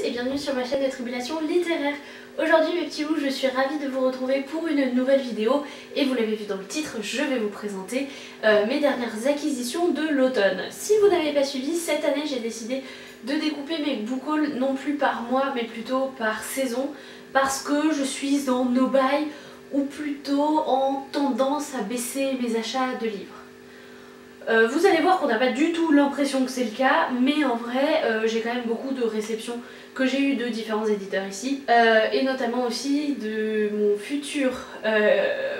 et bienvenue sur ma chaîne de Tribulation littéraire. Aujourd'hui mes petits loups, je suis ravie de vous retrouver pour une nouvelle vidéo et vous l'avez vu dans le titre, je vais vous présenter mes dernières acquisitions de l'automne. Si vous n'avez pas suivi, cette année j'ai décidé de découper mes book hauls non plus par mois mais plutôt par saison parce que je suis en no-buy ou plutôt en tendance à baisser mes achats de livres. Vous allez voir qu'on n'a pas du tout l'impression que c'est le cas, mais en vrai j'ai quand même beaucoup de réceptions que j'ai eues de différents éditeurs ici, et notamment aussi de mon futur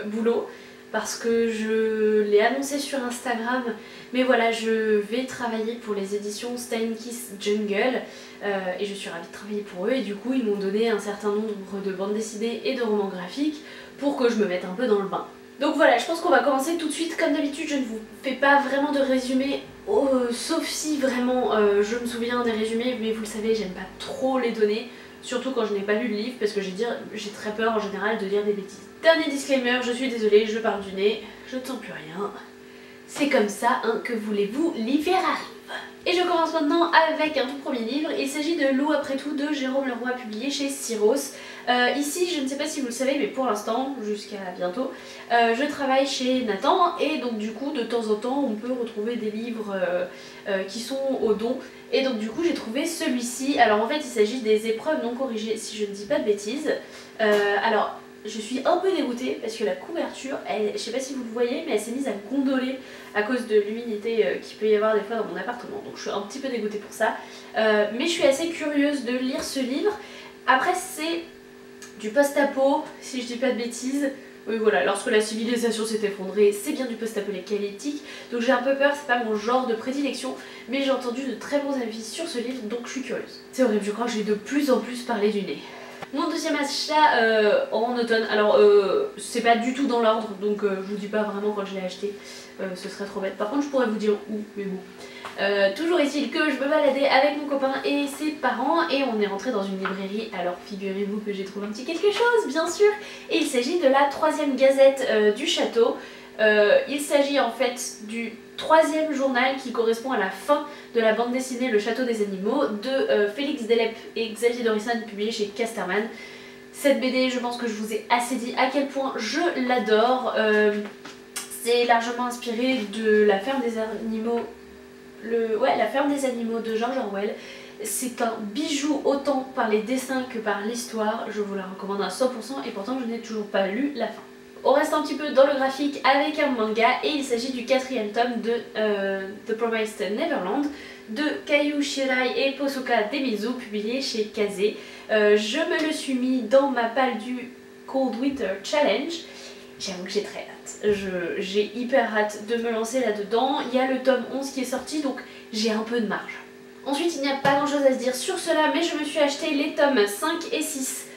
boulot, parce que je l'ai annoncé sur Instagram, mais voilà, je vais travailler pour les éditions Steinkiss Jungle, et je suis ravie de travailler pour eux, et du coup ils m'ont donné un certain nombre de bandes dessinées et de romans graphiques pour que je me mette un peu dans le bain. Donc voilà, je pense qu'on va commencer tout de suite. Comme d'habitude, je ne vous fais pas vraiment de résumé, sauf si vraiment je me souviens des résumés, mais vous le savez, j'aime pas trop les donner, surtout quand je n'ai pas lu le livre, parce que j'ai très peur en général de dire des bêtises. Dernier disclaimer, je suis désolée, je parle du nez, je ne sens plus rien. C'est comme ça, hein, que voulez-vous, l'hiver arrive. Et je commence maintenant avec un tout premier livre, il s'agit de Loup après tout de Jérôme Leroy, publié chez Syros. Ici, je ne sais pas si vous le savez, mais pour l'instant, jusqu'à bientôt, je travaille chez Nathan et donc du coup, de temps en temps, on peut retrouver des livres qui sont au don. Et donc du coup, j'ai trouvé celui-ci. Alors en fait, il s'agit des épreuves non corrigées, si je ne dis pas de bêtises. Alors, je suis un peu dégoûtée parce que la couverture, je sais pas si vous le voyez, mais elle s'est mise à gondoler à cause de l'humidité qu'il peut y avoir des fois dans mon appartement. Donc je suis un petit peu dégoûtée pour ça. Mais je suis assez curieuse de lire ce livre. Après, c'est du post-apo, si je dis pas de bêtises. Oui voilà, lorsque la civilisation s'est effondrée, c'est bien du post-apocalyptique. Donc j'ai un peu peur, c'est pas mon genre de prédilection, mais j'ai entendu de très bons avis sur ce livre, donc je suis curieuse. C'est horrible, je crois que j'ai de plus en plus parlé du nez. Mon deuxième achat en automne, alors c'est pas du tout dans l'ordre, donc je vous dis pas vraiment quand je l'ai acheté, ce serait trop bête. Par contre je pourrais vous dire où, mais bon. Toujours est-il que je me baladais avec mon copain et ses parents et on est rentré dans une librairie. Alors figurez-vous que j'ai trouvé un petit quelque chose, bien sûr, et il s'agit de la 3e gazette du château. Il s'agit en fait du 3e journal qui correspond à la fin de la bande dessinée Le Château des Animaux de Félix Delep et Xavier Dorisson, publié chez Casterman. Cette BD, je pense que je vous ai assez dit à quel point je l'adore. C'est largement inspiré de La Ferme des Animaux, La Ferme des Animaux de George Orwell. C'est un bijou autant par les dessins que par l'histoire. Je vous la recommande à 100% et pourtant je n'ai toujours pas lu la fin. On reste un petit peu dans le graphique avec un manga et il s'agit du 4e tome de The Promised Neverland de Kayu Shirai et Posuka Demizu, publié chez Kazé. Je me le suis mis dans ma palle du Cold Winter Challenge. J'avoue que j'ai très hâte. J'ai hyper hâte de me lancer là-dedans. Il y a le tome 11 qui est sorti, donc j'ai un peu de marge. Ensuite, il n'y a pas grand-chose à se dire sur cela, mais je me suis acheté les tomes 5 et 6.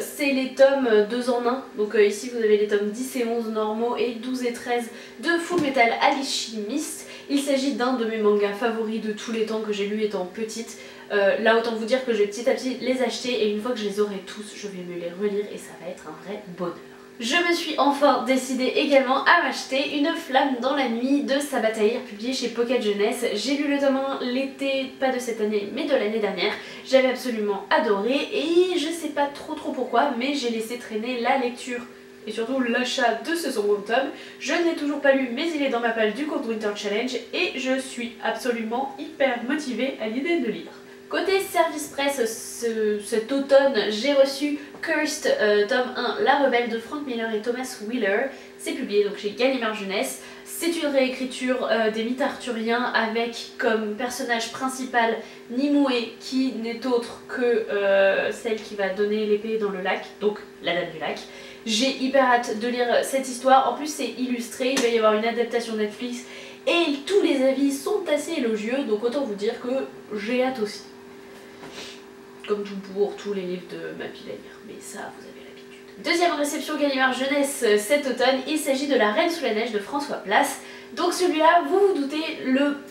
C'est les tomes 2 en 1, donc ici vous avez les tomes 10 et 11 normaux et 12 et 13 de Full Metal Alchemist. Il s'agit d'un de mes mangas favoris de tous les temps que j'ai lu étant petite. Là autant vous dire que je vais petit à petit les acheter et une fois que je les aurai tous, je vais me les relire et ça va être un vrai bonheur. Je me suis enfin décidée également à m'acheter Une flamme dans la nuit de Sabataïr, publié chez Pocket Jeunesse. J'ai lu le tome 1 l'été, pas de cette année mais de l'année dernière. J'avais absolument adoré et je sais pas trop pourquoi, mais j'ai laissé traîner la lecture et surtout l'achat de ce second tome. Je ne l'ai toujours pas lu mais il est dans ma palle du Cold Winter Challenge et je suis absolument hyper motivée à l'idée de lire. Côté service presse, cet automne, j'ai reçu Cursed, tome 1, La Rebelle de Frank Miller et Thomas Wheeler. C'est publié donc chez Gallimard Jeunesse. C'est une réécriture des mythes arthuriens avec comme personnage principal Nimue, qui n'est autre que celle qui va donner l'épée dans le lac, donc la Dame du Lac. J'ai hyper hâte de lire cette histoire. En plus c'est illustré, il va y avoir une adaptation Netflix et tous les avis sont assez élogieux, donc autant vous dire que j'ai hâte aussi. Comme tout pour tous les livres de ma pile à lire, mais ça vous avez l'habitude. Deuxième réception Gallimard Jeunesse cet automne, il s'agit de La Reine sous la neige de François Place. Donc celui-là, vous vous doutez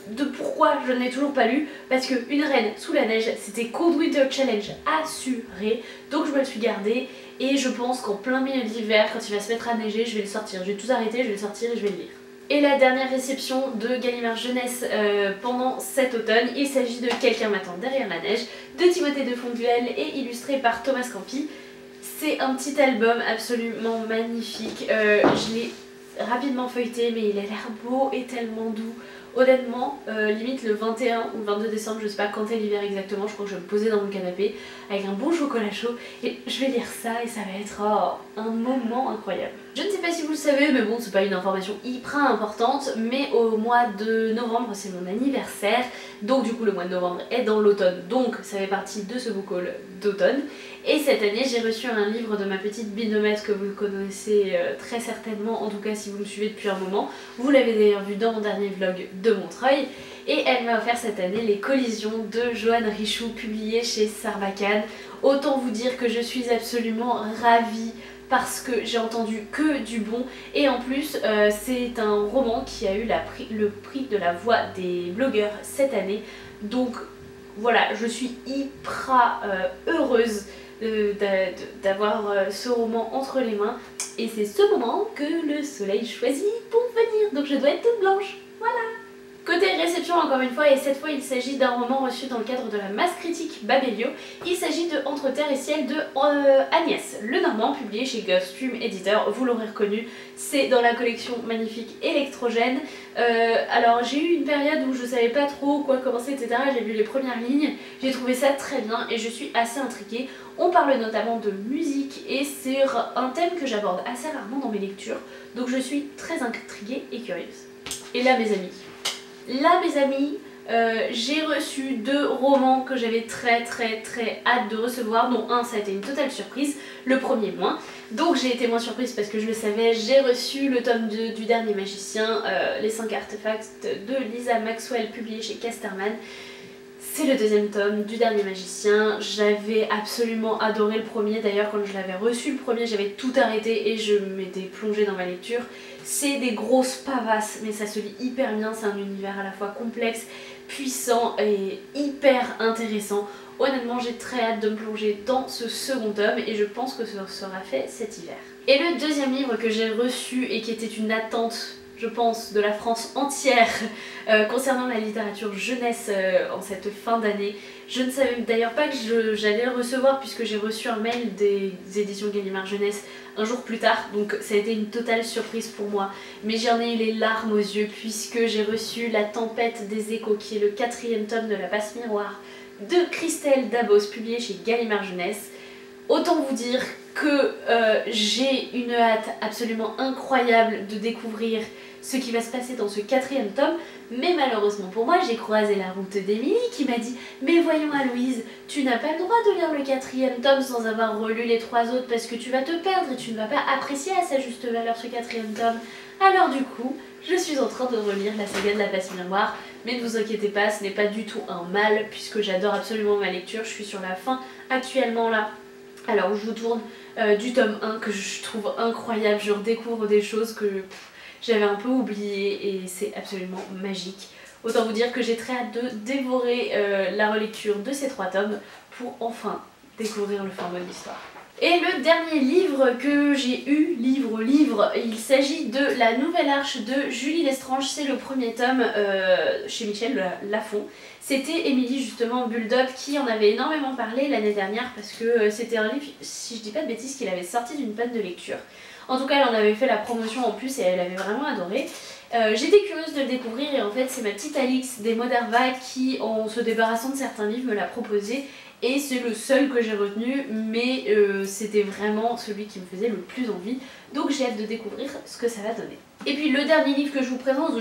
de pourquoi je ne l'ai toujours pas lu, parce que Une Reine sous la neige, c'était Cold Winter Challenge assuré, donc je me le suis gardé et je pense qu'en plein milieu de l'hiver, quand il va se mettre à neiger, je vais le sortir. Je vais tout arrêter, je vais le sortir et je vais le lire. Et la dernière réception de Gallimard Jeunesse pendant cet automne, il s'agit de Quelqu'un m'attend derrière la neige, de Timothée de Fonduel et illustré par Thomas Campi. C'est un petit album absolument magnifique, je l'ai rapidement feuilleté mais il a l'air beau et tellement doux. Honnêtement, limite le 21 ou le 22 décembre, je sais pas quand est l'hiver exactement, je crois que je vais me poser dans mon canapé avec un bon chocolat chaud et je vais lire ça et ça va être un moment incroyable. Je ne sais pas si vous le savez, mais bon, c'est pas une information hyper importante, mais au mois de novembre, c'est mon anniversaire, donc du coup le mois de novembre est dans l'automne, donc ça fait partie de ce book haul d'automne. Et cette année, j'ai reçu un livre de ma petite binomètre que vous connaissez très certainement, en tout cas si vous me suivez depuis un moment. Vous l'avez d'ailleurs vu dans mon dernier vlog de Montreuil. Et elle m'a offert cette année Les Collisions de Joanne Richoux, publié chez Sarbacane. Autant vous dire que je suis absolument ravie parce que j'ai entendu que du bon. Et en plus, c'est un roman qui a eu le prix de la voix des blogueurs cette année. Donc voilà, je suis hyper heureuse d'avoir ce roman entre les mains et c'est ce moment que le soleil choisit pour venir, donc je dois être toute blanche, voilà. Côté réception encore une fois, et cette fois il s'agit d'un roman reçu dans le cadre de la masse critique Babelio. Il s'agit de Entre terre et ciel de Agnès Lenormand, publié chez Gulfstream Éditeur, vous l'aurez reconnu, c'est dans la collection magnifique Électrogène. Alors j'ai eu une période où je savais pas trop quoi commencer etc, j'ai vu les premières lignes, j'ai trouvé ça très bien et je suis assez intriguée. On parle notamment de musique et c'est un thème que j'aborde assez rarement dans mes lectures, donc je suis très intriguée et curieuse. Et là mes amis, j'ai reçu 2 romans que j'avais très hâte de recevoir, dont un ça a été une totale surprise, le premier moins. Donc j'ai été moins surprise parce que je le savais, j'ai reçu le tome 2 du Dernier Magicien, les 5 artefacts de Lisa Maxwell, publié chez Casterman. C'est le deuxième tome du Dernier Magicien, j'avais absolument adoré le premier, d'ailleurs quand je l'avais reçu le premier j'avais tout arrêté et je m'étais plongée dans ma lecture. C'est des grosses pavasses mais ça se lit hyper bien, c'est un univers à la fois complexe, puissant et hyper intéressant. Honnêtement j'ai très hâte de me plonger dans ce second tome et je pense que ça sera fait cet hiver. Et le deuxième livre que j'ai reçu et qui était une attente, je pense, de la France entière concernant la littérature jeunesse en cette fin d'année. Je ne savais d'ailleurs pas que j'allais le recevoir puisque j'ai reçu un mail des éditions Gallimard Jeunesse un jour plus tard, donc ça a été une totale surprise pour moi. Mais j'en ai eu les larmes aux yeux puisque j'ai reçu La Tempête des Échos, qui est le 4e tome de La Passe Miroir de Christelle Dabos, publié chez Gallimard Jeunesse. Autant vous dire que j'ai une hâte absolument incroyable de découvrir ce qui va se passer dans ce 4e tome, mais malheureusement pour moi j'ai croisé la route d'Émilie qui m'a dit « Mais voyons Aloïse, tu n'as pas le droit de lire le 4e tome sans avoir relu les 3 autres parce que tu vas te perdre et tu ne vas pas apprécier à sa juste valeur ce 4e tome. » Alors du coup, je suis en train de relire la saga de La Passe Miroir, mais ne vous inquiétez pas, ce n'est pas du tout un mal puisque j'adore absolument ma lecture, je suis sur la fin actuellement là. Alors je vous tourne du tome 1 que je trouve incroyable, je redécouvre des choses que j'avais un peu oubliées et c'est absolument magique. Autant vous dire que j'ai très hâte de dévorer la relecture de ces 3 tomes pour enfin découvrir le fin mot de l'histoire. Et le dernier livre que j'ai eu, il s'agit de La Nouvelle Arche de Julie Lestrange, c'est le premier tome chez Michel Lafon. C'était Émilie justement Bulldog qui en avait énormément parlé l'année dernière parce que c'était un livre, si je dis pas de bêtises, qu'il avait sorti d'une panne de lecture. En tout cas elle en avait fait la promotion en plus et elle avait vraiment adoré. J'étais curieuse de le découvrir et en fait c'est ma petite Alix des Moderva qui, en se débarrassant de certains livres, me l'a proposé. Et c'est le seul que j'ai retenu, mais c'était vraiment celui qui me faisait le plus envie. Donc j'ai hâte de découvrir ce que ça va donner. Et puis le dernier livre que je vous présente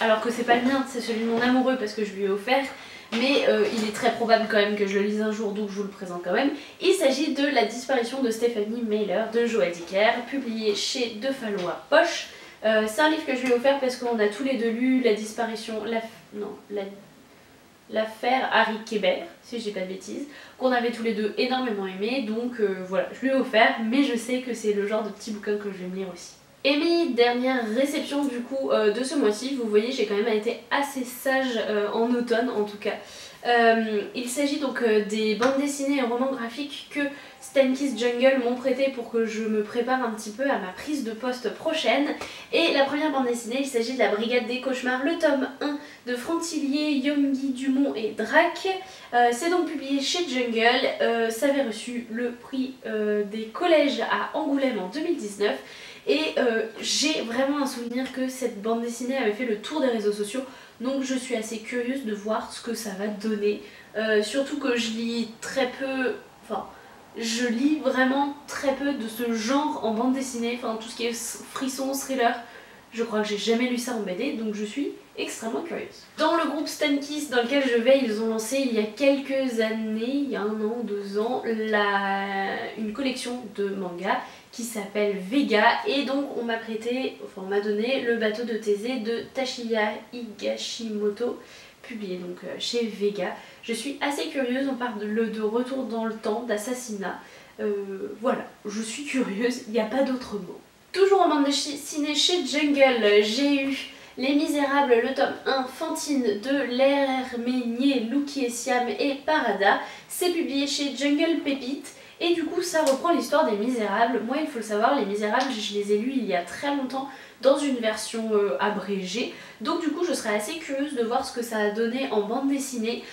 alors que c'est pas le mien, c'est celui de mon amoureux parce que je lui ai offert. Mais il est très probable quand même que je le lise un jour, donc je vous le présente quand même. Il s'agit de La disparition de Stéphanie Mailer de Joël Dicker, publié chez De Fallois Poche. C'est un livre que je lui ai offert parce qu'on a tous les deux lu l'affaire Harry Kébert, si je dis pas de bêtises, qu'on avait tous les deux énormément aimé, donc voilà, je lui ai offert, mais je sais que c'est le genre de petit bouquin que je vais me lire aussi. Et mes dernières réceptions du coup de ce mois-ci, vous voyez j'ai quand même été assez sage en automne en tout cas. Il s'agit donc des bandes dessinées et romans graphiques que Stan Kiss Jungle m'ont prêté pour que je me prépare un petit peu à ma prise de poste prochaine. Et la première bande dessinée, il s'agit de la Brigade des Cauchemars, le tome 1 de Frantillier, Yonggi, Dumont et Drac. C'est donc publié chez Jungle, ça avait reçu le prix des collèges à Angoulême en 2019. Et j'ai vraiment un souvenir que cette bande dessinée avait fait le tour des réseaux sociaux, donc je suis assez curieuse de voir ce que ça va donner. Surtout que je lis très peu, enfin je lis vraiment très peu de ce genre en bande dessinée, enfin tout ce qui est frisson, thriller, je crois que j'ai jamais lu ça en BD, donc je suis extrêmement curieuse. Dans le groupe Stan Kiss dans lequel je vais, ils ont lancé il y a quelques années, il y a 1 an, 2 ans, une collection de mangas qui s'appelle Vega, et donc on m'a prêté, enfin on m'a donné le bateau de Thésée de Tashiya Higashimoto, publié donc chez Vega. Je suis assez curieuse, on parle de retour dans le temps, d'assassinat, voilà, je suis curieuse, il n'y a pas d'autre mot. Toujours en bande dessinée chez Jungle, j'ai eu Les Misérables, le tome 1, Fantine de l'Herménier, Lucky et Siam et Parada. C'est publié chez Jungle Pépite. Et du coup ça reprend l'histoire des Misérables. Moi il faut le savoir, les Misérables je les ai lus il y a très longtemps dans une version abrégée. Donc du coup je serais assez curieuse de voir ce que ça a donné en bande dessinée.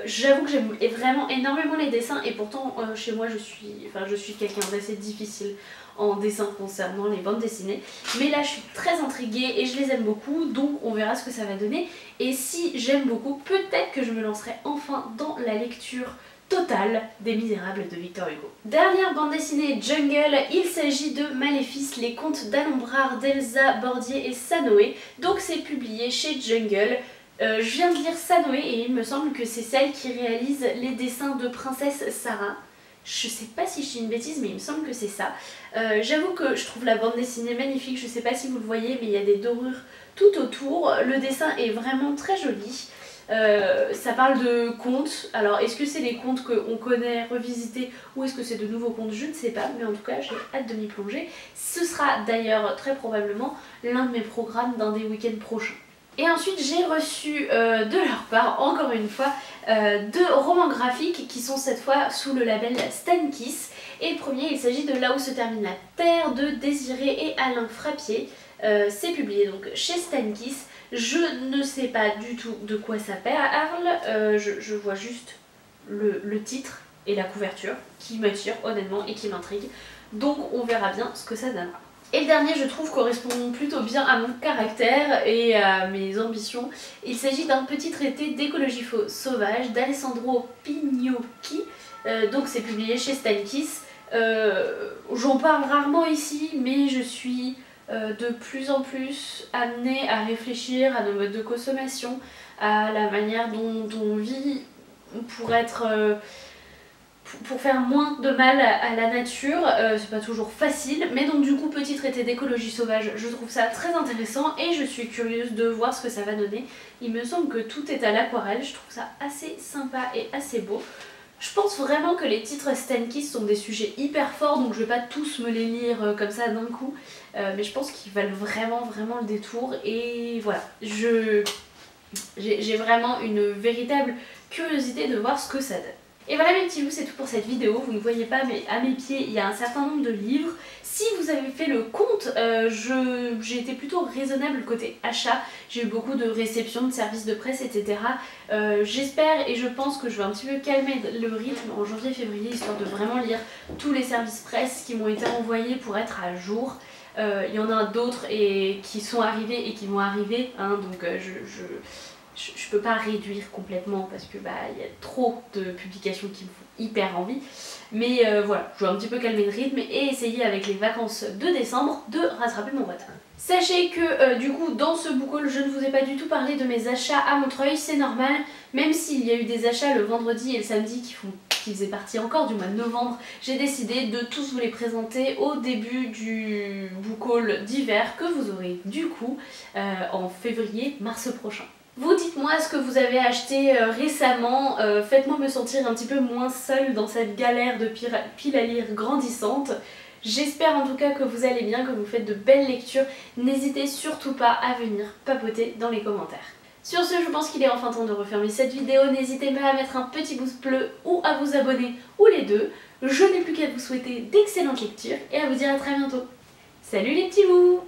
J'avoue que j'aime vraiment énormément les dessins et pourtant chez moi je suis quelqu'un d'assez difficile en dessin concernant les bandes dessinées. Mais là je suis très intriguée et je les aime beaucoup, donc on verra ce que ça va donner. Et si j'aime beaucoup, peut-être que je me lancerai enfin dans la lecture totale des Misérables de Victor Hugo. Dernière bande dessinée Jungle, il s'agit de Maléfice, les contes d'Alombrard d'Elsa Bordier et Sanoé. Donc c'est publié chez Jungle. Je viens de lire Sanoé et il me semble que c'est celle qui réalise les dessins de Princesse Sarah. Je sais pas si je dis une bêtise mais il me semble que c'est ça. J'avoue que je trouve la bande dessinée magnifique, je sais pas si vous le voyez mais il y a des dorures tout autour. Le dessin est vraiment très joli. Ça parle de contes, alors est-ce que c'est les contes qu'on connaît revisités ou est-ce que c'est de nouveaux contes, je ne sais pas, mais en tout cas j'ai hâte de m'y plonger. Ce sera d'ailleurs très probablement l'un de mes programmes d'un des week-ends prochains. Et ensuite j'ai reçu de leur part, encore une fois, 2 romans graphiques qui sont cette fois sous le label Stan Kiss. Et le premier, il s'agit de Là où se termine la Terre de Désiré et Alain Frappier. C'est publié donc chez Stan Kiss. Je ne sais pas du tout de quoi ça parle, je vois juste le titre et la couverture qui m'attire honnêtement et qui m'intrigue. Donc on verra bien ce que ça donnera. Et le dernier je trouve correspond plutôt bien à mon caractère et à mes ambitions. Il s'agit d'un petit traité d'écologie sauvage d'Alessandro Pignocchi, donc c'est publié chez Stan Kiss. J'en parle rarement ici mais je suis de plus en plus amenée à réfléchir à nos modes de consommation, à la manière dont on vit pour faire moins de mal à la nature. C'est pas toujours facile, mais donc du coup petit traité d'écologie sauvage, je trouve ça très intéressant et je suis curieuse de voir ce que ça va donner. Il me semble que tout est à l'aquarelle, je trouve ça assez sympa et assez beau. Je pense vraiment que les titres Stan Kiss sont des sujets hyper forts, donc je vais pas tous me les lire comme ça d'un coup, mais je pense qu'ils valent vraiment le détour et voilà, j'ai vraiment une véritable curiosité de voir ce que ça donne. Et voilà mes petits loups, c'est tout pour cette vidéo. Vous ne voyez pas mais à mes pieds il y a un certain nombre de livres. Si vous avez fait le compte, j'ai été plutôt raisonnable côté achat. J'ai eu beaucoup de réceptions, de services de presse, etc. J'espère et je pense que je vais un petit peu calmer le rythme en janvier-février, histoire de vraiment lire tous les services presse qui m'ont été envoyés pour être à jour. Il y en a d'autres qui sont arrivés et qui vont arriver, hein, donc je peux pas réduire complètement parce que y a trop de publications qui me font hyper envie. Mais voilà, je vais un petit peu calmer le rythme et essayer avec les vacances de décembre de rattraper mon retard. Sachez que du coup dans ce book haul je ne vous ai pas du tout parlé de mes achats à Montreuil, c'est normal, même s'il y a eu des achats le vendredi et le samedi qui faisaient partie encore du mois de novembre, j'ai décidé de tous vous les présenter au début du book haul d'hiver que vous aurez du coup en février-mars prochain. Vous dites-moi ce que vous avez acheté récemment, faites-moi me sentir un petit peu moins seule dans cette galère de pile à lire grandissante. J'espère en tout cas que vous allez bien, que vous faites de belles lectures. N'hésitez surtout pas à venir papoter dans les commentaires. Sur ce, je pense qu'il est enfin temps de refermer cette vidéo. N'hésitez pas à mettre un petit pouce bleu ou à vous abonner, ou les deux. Je n'ai plus qu'à vous souhaiter d'excellentes lectures et à vous dire à très bientôt. Salut les petits loups!